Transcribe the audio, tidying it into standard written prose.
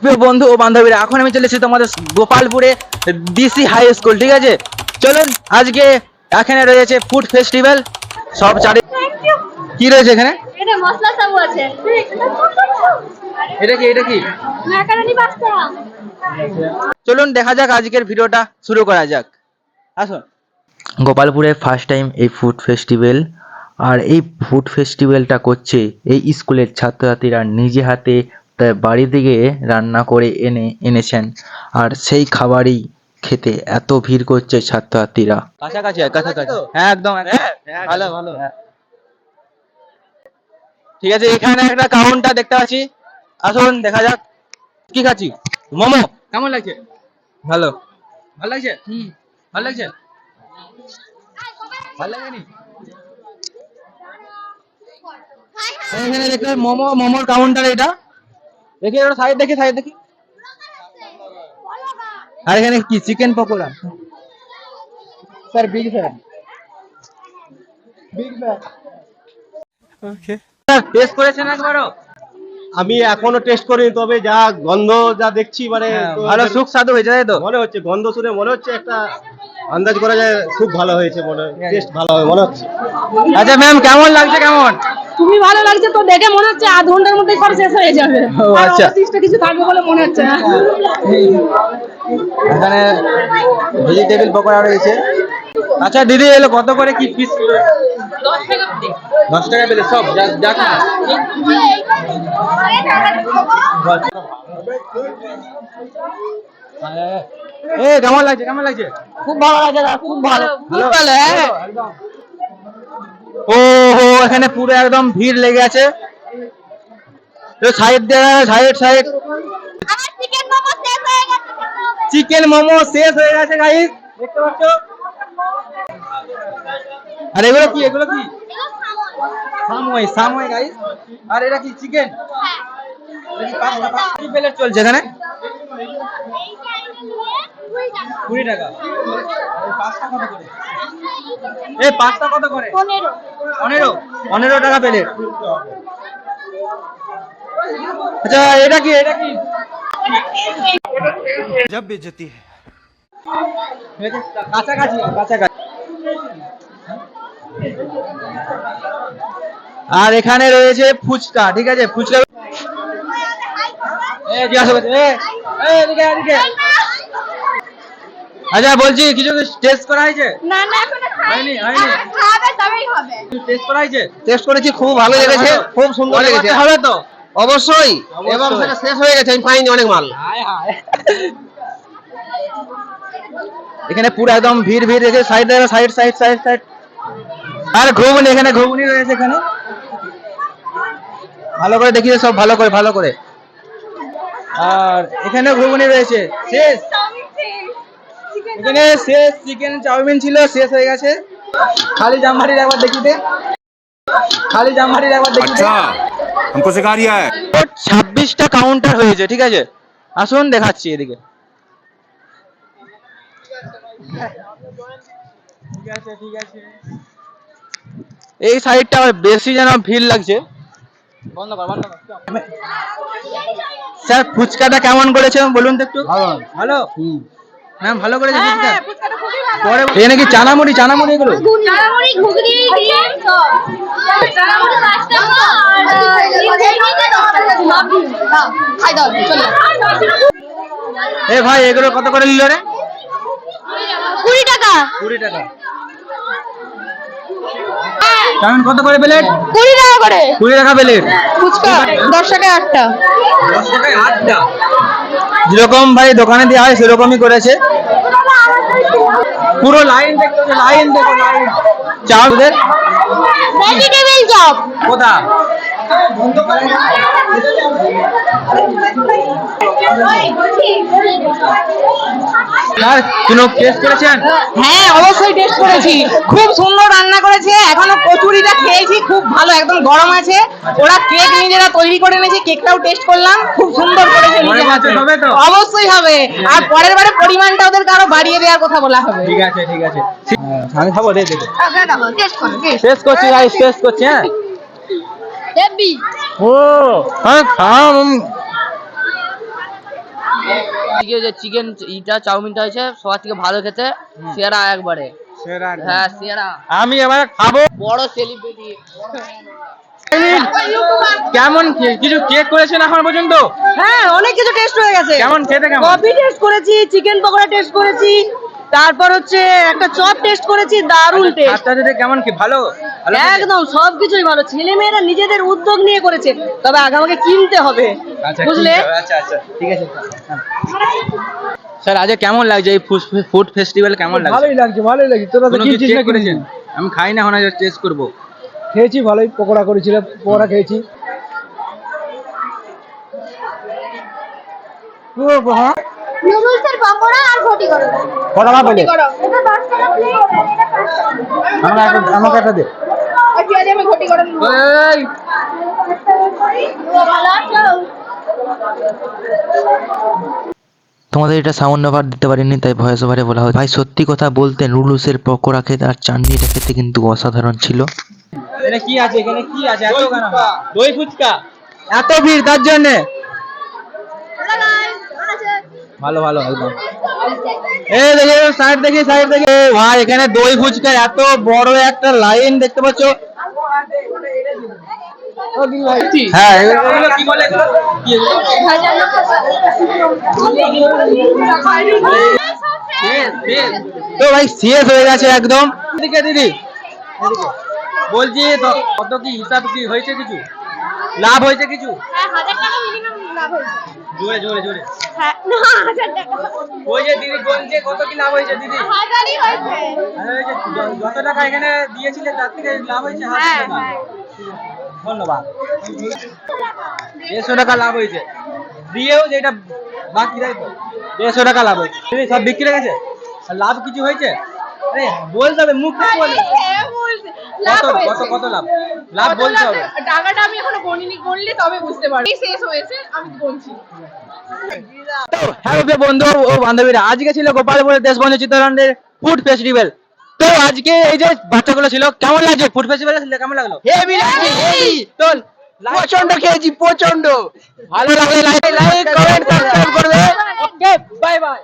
প্রিয় বন্ধু ও বান্ধবীরা, এখন আমি চলেছি তোমাদের গোপালপুরে ডিসি হাই স্কুল। ঠিক আছে, চলুন। আজকে এখানে রয়েছে ফুড ফেস্টিভ্যাল, সব চারি কি রয়েছে এখানে? এটা মশলা সাবু আছে। এটা কি ম্যাকারনি পাস্তা। চলুন দেখা যাক, আজকের ভিডিওটা শুরু করা যাক। আসুন। গোপালপুরে ফার্স্ট টাইম এই ফুড ফেস্টিভ্যাল, আর এই ফুড ফেস্টিভ্যালটা করছে এই স্কুলের ছাত্রছাত্রীরা নিজে হাতে তার বাড়ি থেকে রান্না করে এনেছেন, আর সেই খাবারই খেতে এত ভিড় করছে ছাত্রছাত্রীরা। কাছাকাছি হ্যাঁ, একদম ভালো ভালো। ঠিক আছে, এখানে একটা কাউন্টার দেখতে পাচ্ছি, আসুন দেখা যাক কি খাচ্ছি। মোমো কেমন লাগছে? ভালো লাগছে। ভালো লাগছে। ভালো লাগেনি? এখানে দেখতে মোমোর কাউন্টার, এটা দেখি সাইড দেখি। আর এখানে কি chicken pakora, sir big fan. Okay, test করেছেন একবারও? আমি এখনো টেস্ট করিনি, তবে যা গন্ধ যা দেখছি মানে ভালো সুস্বাদু হয়েছে, তাই তো? মনে হচ্ছে, গন্ধ শুনে মনে হচ্ছে একটা আন্দাজ করা যায় খুব ভালো হয়েছে, টেস্ট ভালো হবে মনে হচ্ছে। আচ্ছা ম্যাম, কেমন লাগছে? কেমন? খুবই ভালো লাগছে, তো দেখে মনে হচ্ছে আধ ঘন্টার মধ্যে সব শেষ হয়ে যাবে। আচ্ছা, অবশিষ্ট কিছু থাকবে বলে মনে হচ্ছে না। এখানে ভেজিটেবল পকোড়া রয়েছে। আচ্ছা দিদি, এলো কত করে কি পিস? 10 টাকা পেলে সব যা খান। কেমন লাগছে? খুব ভালো লাগছে, খুব ভালো, খুব ভালো। ও হো, এখানে পুরো একদম ভিড় লেগে আছে। সাইড আমার চিকেন মোমো শেষ হয়ে গেছে। চিকেন মোমো শেষ হয়ে গেছে গাইস, দেখতে পাচ্ছ? আর এগুলো কি? সামোয় গাইস। আর এটা কি চিকেন? কি প্লেট চলছে এখানে? 20 টাকা। এই পাঁচটা কত করে? 15 টাকা প্লেট। আচ্ছা এটা কি? जब बेइज्जती है। কাছাকাছি। আর এখানে রয়েছে ফুচকা। ঠিক আছে, ফুচকা আচ্ছা বলছি, কিছু টেস্ট করা হয়েছে? না এখনো হয়নি। খাবে তবেই হবে। টেস্ট করা হয়েছে? টেস্ট করেছি, খুব ভালো লেগেছে, খুব সুন্দর লেগেছে। হবে তো? অবশ্যই, এবং সেটা শেষ হয়ে গেছে, আমি পাইনি অনেক মাল। এখানে পুরো একদম ভিড় রেখে সাইড। আর ঘুগনি, এখানে ঘুগনি রয়েছে। এখানে ভালো করে দেখিয়ে সব, ভালো করে। আর এখানে ঘুগনি রয়েছে। এখানে শেষ চিকেন চাউমিন ছিল, শেষ হয়ে গেছে। খালি জামবাড়ির একবার দেখিতে। अच्छा, हमको सिखा रिया है। 26টা কাউন্টার হয়েছে। ঠিক আছে, আসুন দেখাচ্ছি এদিকে। ঠিক আছে, এই সাইডটা বেশি যেন ভিড় লাগছে। বন্ধ কর। স্যার ফুচকাটা কেমন করেছে বলুন তো একটু। ভালো ম্যাম, ভালো করেছে ফুচকা। ফুচকাটা খুবই ভালো। পরে এখানে কি চানামুড়ি এগুলো? চানামুড়ি, ঘুগনি দিয়ে চানামুড়ি 5 টাকা আর খাই দাও চলো। এ ভাই, এগুলো কত করে নিল রে? 20 টাকা। 20 টাকা। চাউমিন কত করে প্লেট? 20 টাকা করে। 20 টাকা প্লেট। ফুচকা 10 টাকায় 8টা। 10 টাকায় 8টা। যেরকম ভাই দোকানে দেওয়া হয় সেরকমই করেছে। পুরো লাইন দেখো, লাইন। চাউদের ভেজিটেবল চপ কোথা? টেস্ট করেছেন? হ্যাঁ অবশ্যই টেস্ট করেছি, খুব সুন্দর রান্না করেছে। এখনো কচুরিটা খেয়েছি, খুব ভালো, একদম গরম আছে। ওরা কেক নিজেরা তৈরি করে এনেছে, কেকটাও টেস্ট করলাম, খুব সুন্দর করেছে নিজের হাতে। অবশ্যই হবে, আর পরের বারে পরিমাণটা ওদেরকে আরো বাড়িয়ে দেওয়ার কথা বলা হবে। ঠিক আছে। আমি খাবো, টেস্ট করো। টেস্ট করছি গাইস, টেস্ট করছি। হ্যাঁ হেভি। ও হ্যাঁ, আজকে যে চিকেন ইটা চাউমিনটা হয়েছে সবার থেকে ভালো খেতে, সেরা একবারে। হ্যাঁ সেরা। আমি এবার খাবো। বড় সেলিব্রিটি। কেমন কিছু কেক করেছেন এখন পর্যন্ত? হ্যাঁ অনেক কিছু টেস্ট হয়ে গেছে। কেমন খেতে কেমন? কফি টেস্ট করেছি, চিকেন পকোড়া টেস্ট করেছি, তারপর হচ্ছে একটা চপ টেস্ট করেছি, দারুণ টেস্ট। ছাত্রছাত্রীদের কেমন কি ভালো? একদম সবকিছুই ভালো, ছেলে মেয়েরা নিজেদের উদ্যোগ নিয়ে করেছে, তবে আগে আমাকে কিনতে হবে, বুঝলে? আচ্ছা আচ্ছা ঠিক আছে স্যার। আজ কেমন লাগছে এই ফুড ফেস্টিভ্যাল? কেমন লাগছে? ভালোই লাগছে, ভালোই লাগছে। তোরা তো কোনো কিছু কিনছিস check না করেছেন? আমি খাই না, এখন টেস্ট করবো। খেয়েছি, ভালোই পকোড়া করেছিল, পকোড়া খেয়েছি। নুডলসের পকোড়া আর ঘটি করো। কত টাকা পেলে? এটা 10 টাকা প্লেট, এটা 5 টাকা। আমাকে একটা দে। আচ্ছা আজ আমি ঘটি করো নেব। ভালো আছো? তোমাদের এটা সাউন্ড ওভার দিতে পারিনি, তাই ভয়েস ওভারে বলা হয়। ভাই সত্যি কথা বলতে নুডলসের পকোড়া খেতে আর চাটনিটা খেতে কিন্তু অসাধারণ ছিল। এখানে কি আছে? এখানে কি আছে? এত কেন? দই ফুচকা। এত ভিড় তার জন্য? ভালো ভালো একদম। এই দেখে সাইড দেখি, সাইড দেখে ভাই, এখানে দই ফুচকা এত বড় একটা লাইন দেখতে পাচ্ছ? হ্যাঁ এগুলো কি বলে? কি এগুলো? তো ভাই শেষ হয়ে গেছে একদম। এদিকে দিদি, এদিকে বলছি তো, কত কি হিসাব কি হয়েছে? কিছু লাভ হয়েছে? কিছু হ্যাঁ 1000 টাকা মিনিমাম লাভ হয়েছে। জোরে জোরে জোরে। হ্যাঁ না 1000 টাকা। ওই যে দিদি বলছে কত কি লাভ হয়েছে দিদি? 1000ই হয়েছে। যত টাকা এখানে দিয়েছিলেন তার থেকে লাভ হয়েছে? হ্যাঁ 1000 টাকা। হ্যাঁ। ধন্যবাদ। 150 টাকা লাভ হয়েছে, দিয়েও যেটা বাকি তাই তো 150 টাকা লাভ হয়েছে। সব বিক্রি হয়ে গেছে? আর লাভ কিছু হয়েছে? আরে বলতে হবে, মুখ থেকে বলে। হ্যাঁ বলছে লাভ কত হয়েছে। কত কত লাভ? লাভ বলতে হবে। টাকাটা আমি এখনো গণিনি, গণলে তবে বুঝতে পারবো। শেষ হয়েছে, আমি বলছি। হ্যালো বন্ধু ও বান্ধবীরা, আজকে ছিল গোপালপুরের দেশবন্ধু চিত্তরঞ্জনের ফুড ফেস্টিভ্যাল। তো আজকে এই যে বাচ্চাগুলো ছিল, কেমন লাগছে ফুড ফেস্টিভ্যাল? কেমন লাগলো? হেভি লাগছে, হেভি। তো প্রচন্ড খেয়েছি, প্রচন্ড ভালো লাগলে লাইক কমেন্ট সাবস্ক্রাইব করবে। Okay bye bye.